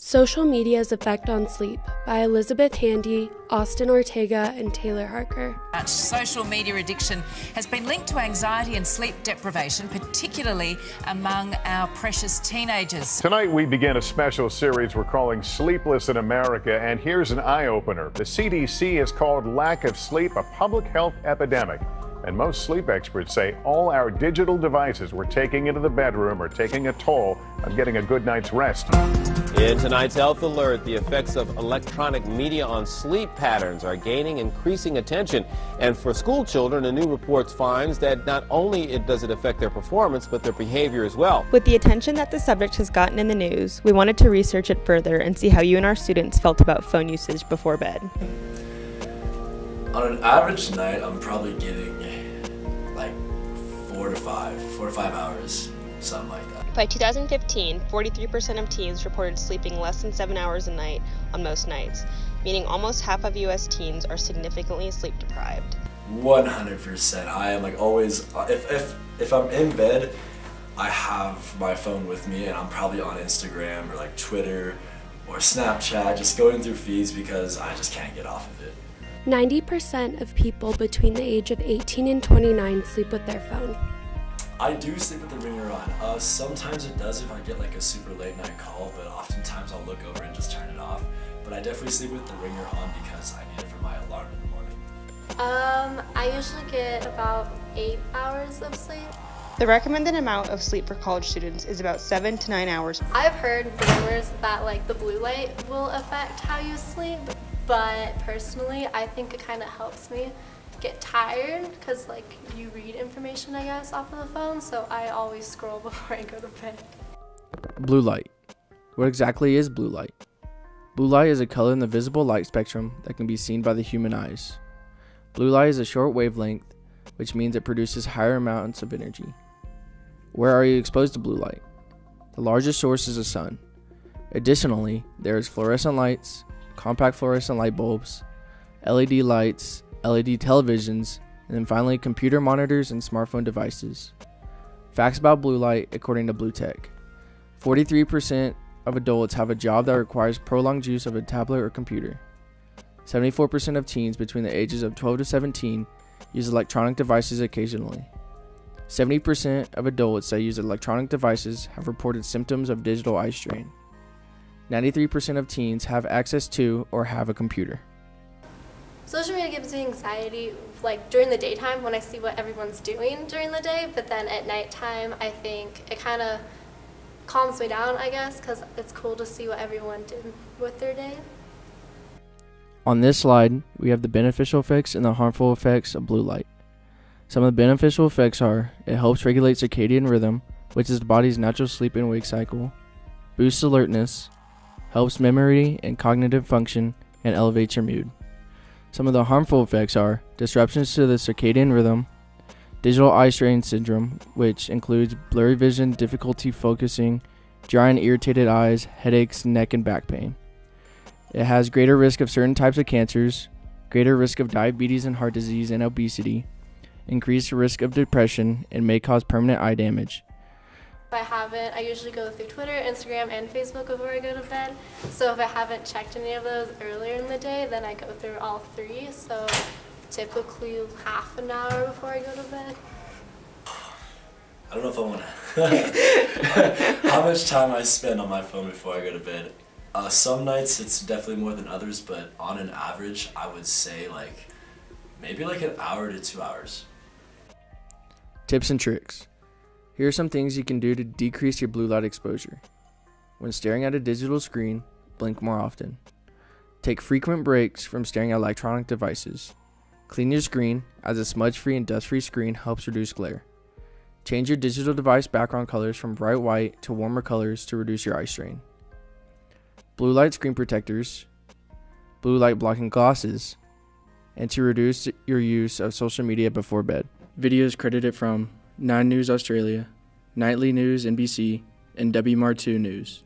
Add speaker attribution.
Speaker 1: Social Media's Effect on Sleep by Elizabeth Handy, Austin Ortega, and Taylor Harker.
Speaker 2: Social media addiction has been linked to anxiety and sleep deprivation, particularly among our precious teenagers.
Speaker 3: Tonight we begin a special series we're calling Sleepless in America, and here's an eye-opener. The CDC has called lack of sleep a public health epidemic. And most sleep experts say all our digital devices we're taking into the bedroom are taking a toll on getting a good night's rest.
Speaker 4: In tonight's Health Alert, the effects of electronic media on sleep patterns are gaining increasing attention. And for school children, a new report finds that not only does it affect their performance, but their behavior as well.
Speaker 5: With the attention that the subject has gotten in the news, we wanted to research it further and see how you and our students felt about phone usage before bed.
Speaker 6: On an average night, I'm probably getting like 4 to 5 hours, something like that.
Speaker 5: By 2015, 43% of teens reported sleeping less than 7 hours a night on most nights, meaning almost half of U.S. teens are significantly sleep deprived.
Speaker 6: 100%. I am like always, if I'm in bed, I have my phone with me and I'm probably on Instagram or like Twitter or Snapchat, just going through feeds because I just can't get off of it.
Speaker 1: 90% of people between the age of 18 and 29 sleep with their phone.
Speaker 6: I do sleep with the ringer on. Sometimes it does if I get like a super late night call, but oftentimes I'll look over and just turn it off. But I definitely sleep with the ringer on because I need it for my alarm in the morning.
Speaker 7: I usually get about 8 hours of sleep.
Speaker 5: The recommended amount of sleep for college students is about 7 to 9 hours.
Speaker 7: I've heard rumors that like the blue light will affect how you sleep, but personally I think it kind of helps me get tired because like you read information I guess off of the phone, so I always scroll before I go to bed.
Speaker 8: Blue light. What exactly is blue light? Blue light is a color in the visible light spectrum that can be seen by the human eyes. Blue light is a short wavelength, which means it produces higher amounts of energy. Where are you exposed to blue light? The largest source is the sun. Additionally, there is fluorescent lights, compact fluorescent light bulbs, LED lights, LED televisions, and then finally computer monitors and smartphone devices. Facts about blue light according to Blue Tech. 43% of adults have a job that requires prolonged use of a tablet or computer. 74% of teens between the ages of 12 to 17 use electronic devices occasionally. 70% of adults that use electronic devices have reported symptoms of digital eye strain. 93% of teens have access to or have a computer.
Speaker 7: Social media gives me anxiety like during the daytime when I see what everyone's doing during the day, but then at nighttime I think it kind of calms me down, I guess, because it's cool to see what everyone did with their day.
Speaker 8: On this slide, we have the beneficial effects and the harmful effects of blue light. Some of the beneficial effects are it helps regulate circadian rhythm, which is the body's natural sleep and wake cycle, boosts alertness, helps memory and cognitive function, and elevates your mood. Some of the harmful effects are disruptions to the circadian rhythm, digital eye strain syndrome, which includes blurry vision, difficulty focusing, dry and irritated eyes, headaches, neck and back pain. It has greater risk of certain types of cancers, greater risk of diabetes and heart disease and obesity, increased risk of depression, and may cause permanent eye damage.
Speaker 7: If I haven't, I usually go through Twitter, Instagram, and Facebook before I go to bed. So if I haven't checked any of those earlier in the day, then I go through all 3. So typically half an hour before I go to bed.
Speaker 6: I don't know if I want to. How much time I spend on my phone before I go to bed? Some nights it's definitely more than others, but on an average, I would say like maybe like an hour to 2 hours.
Speaker 8: Tips and tricks. Here are some things you can do to decrease your blue light exposure. When staring at a digital screen, blink more often. Take frequent breaks from staring at electronic devices. Clean your screen, as a smudge-free and dust-free screen helps reduce glare. Change your digital device background colors from bright white to warmer colors to reduce your eye strain. Blue light screen protectors, blue light blocking glasses, and to reduce your use of social media before bed. Videos credited from 9 News Australia, Nightly News NBC, and WMAR2 News.